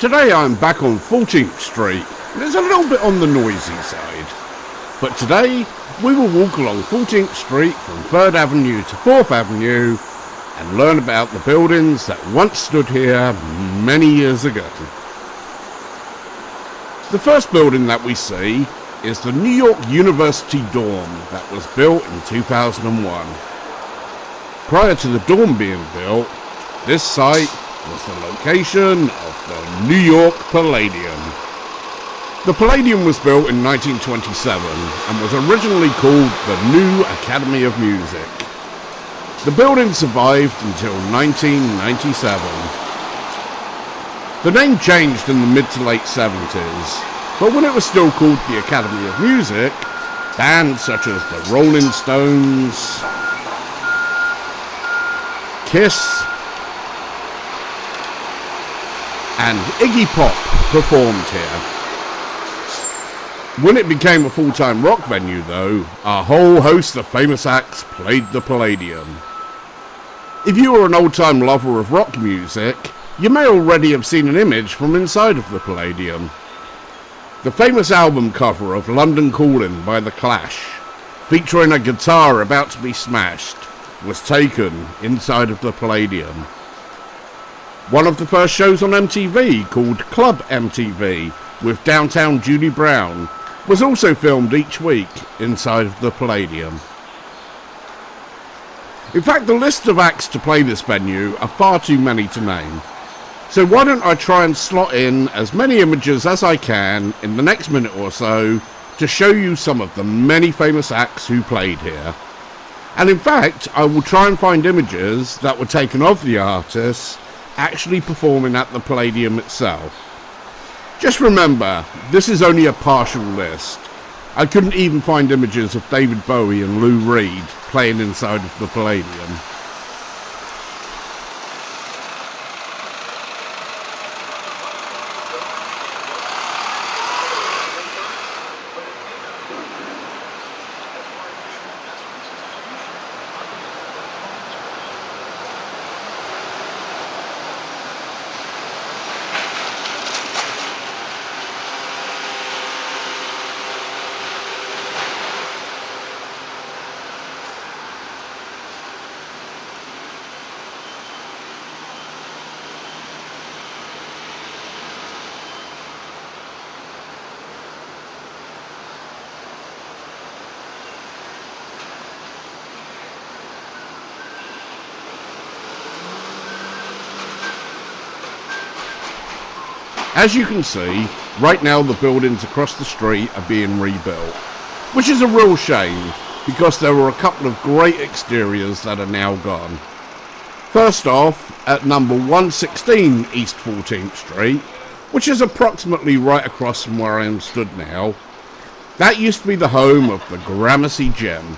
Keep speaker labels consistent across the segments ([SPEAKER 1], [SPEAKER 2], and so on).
[SPEAKER 1] Today I'm back on 14th Street, and it's a little bit on the noisy side. But today we will walk along 14th Street from 3rd Avenue to 4th Avenue and learn about the buildings that once stood here many years ago. The first building that we see is the New York University dorm that was built in 2001. Prior to the dorm being built, this site was the location of the New York Palladium. The Palladium was built in 1927 and was originally called the New Academy of Music. The building survived until 1997. The name changed in the mid to late 70s, but when it was still called the Academy of Music, bands such as the Rolling Stones, Kiss, and Iggy Pop performed here. When it became a full-time rock venue though, a whole host of famous acts played the Palladium. If you are an old-time lover of rock music, you may already have seen an image from inside of the Palladium. The famous album cover of London Calling by The Clash, featuring a guitar about to be smashed, was taken inside of the Palladium. One of the first shows on MTV, called Club MTV, with downtown Judy Brown, was also filmed each week inside of the Palladium. In fact, the list of acts to play this venue are far too many to name. So why don't I try and slot in as many images as I can in the next minute or so to show you some of the many famous acts who played here. And in fact, I will try and find images that were taken of the artists actually performing at the Palladium itself. Just remember, this is only a partial list. I couldn't even find images of David Bowie and Lou Reed playing inside of the Palladium. As you can see, right now the buildings across the street are being rebuilt, which is a real shame because there were a couple of great exteriors that are now gone. First off, at number 116 East 14th Street, which is approximately right across from where I am stood now, that used to be the home of the Gramercy Gym.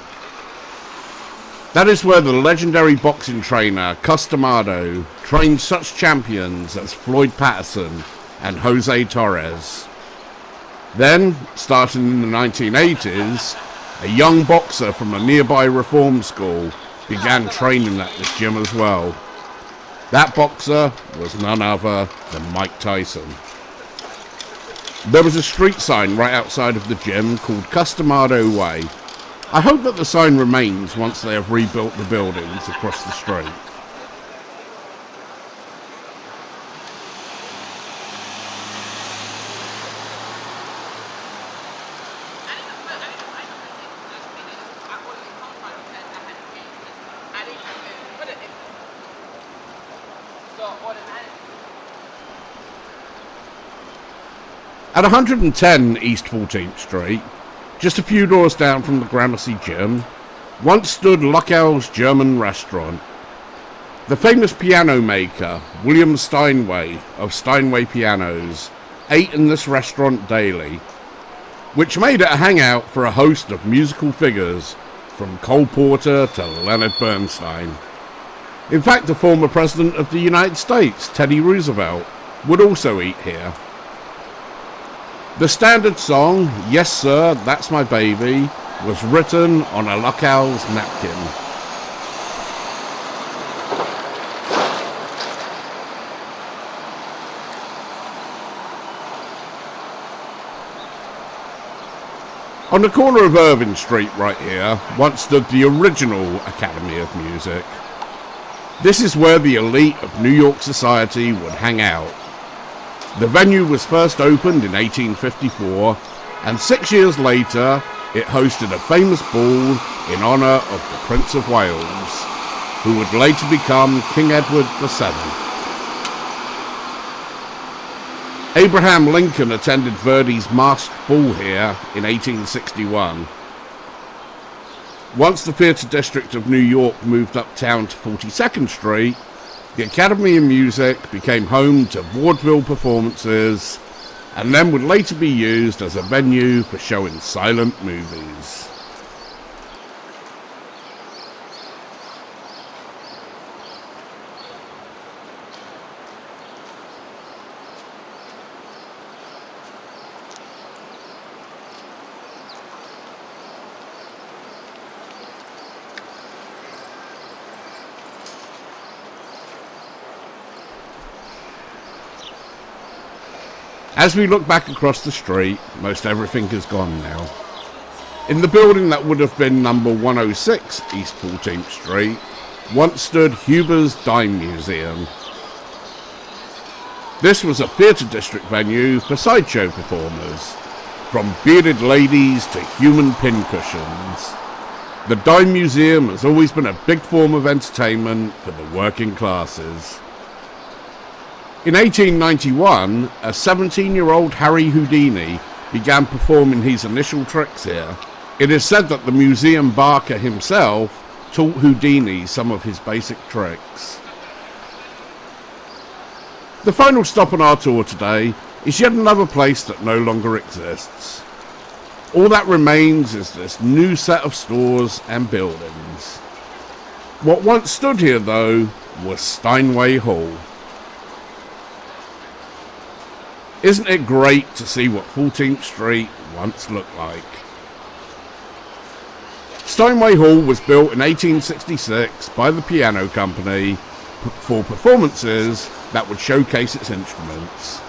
[SPEAKER 1] That is where the legendary boxing trainer Customado trained such champions as Floyd Patterson and Jose Torres. Then, starting in the 1980s, a young boxer from a nearby reform school began training at this gym as well. That boxer was none other than Mike Tyson. There was a street sign right outside of the gym called Customado Way. I hope that the sign remains once they have rebuilt the buildings across the street. At 110 East 14th Street, just a few doors down from the Gramercy Gym, once stood Luckel's German restaurant. The famous piano maker, William Steinway of Steinway Pianos, ate in this restaurant daily, which made it a hangout for a host of musical figures, from Cole Porter to Leonard Bernstein. In fact, the former President of the United States, Teddy Roosevelt, would also eat here. The standard song, Yes Sir, That's My Baby, was written on a Luckel's napkin. On the corner of Irving Street right here once stood the original Academy of Music. This is where the elite of New York society would hang out. The venue was first opened in 1854, and 6 years later it hosted a famous ball in honour of the Prince of Wales, who would later become King Edward VII. Abraham Lincoln attended Verdi's masked ball here in 1861. Once the Theatre District of New York moved uptown to 42nd Street, the Academy of Music became home to vaudeville performances, and then would later be used as a venue for showing silent movies. As we look back across the street, most everything is gone now. In the building that would have been number 106 East 14th Street, once stood Huber's Dime Museum. This was a theatre district venue for sideshow performers, from bearded ladies to human pincushions. The Dime Museum has always been a big form of entertainment for the working classes. In 1891, a 17-year-old Harry Houdini began performing his initial tricks here. It is said that the museum barker himself taught Houdini some of his basic tricks. The final stop on our tour today is yet another place that no longer exists. All that remains is this new set of stores and buildings. What once stood here, though, was Steinway Hall. Isn't it great to see what 14th Street once looked like? Steinway Hall was built in 1866 by the piano company for performances that would showcase its instruments.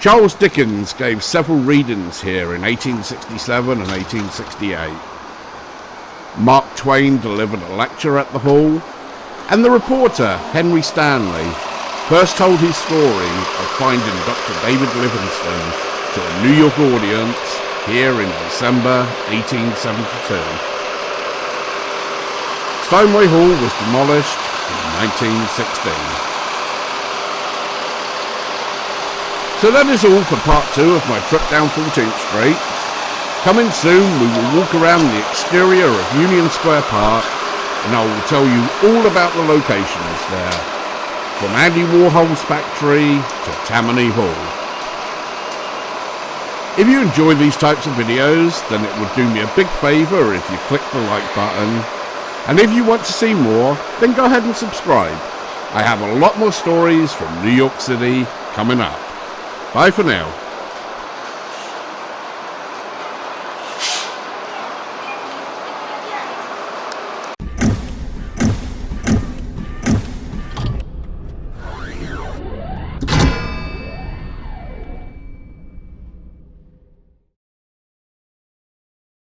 [SPEAKER 1] Charles Dickens gave several readings here in 1867 and 1868. Mark Twain delivered a lecture at the hall, and the reporter Henry Stanley first told his story of finding Dr. David Livingstone to a New York audience here in December 1872. Steinway Hall was demolished in 1916. So that is all for part 2 of my trip down 14th Street. Coming soon, we will walk around the exterior of Union Square Park, and I will tell you all about the locations there, from Andy Warhol's factory to Tammany Hall. If you enjoy these types of videos, then it would do me a big favour if you click the like button, and if you want to see more, then go ahead and subscribe. I have a lot more stories from New York City coming up. Bye for now.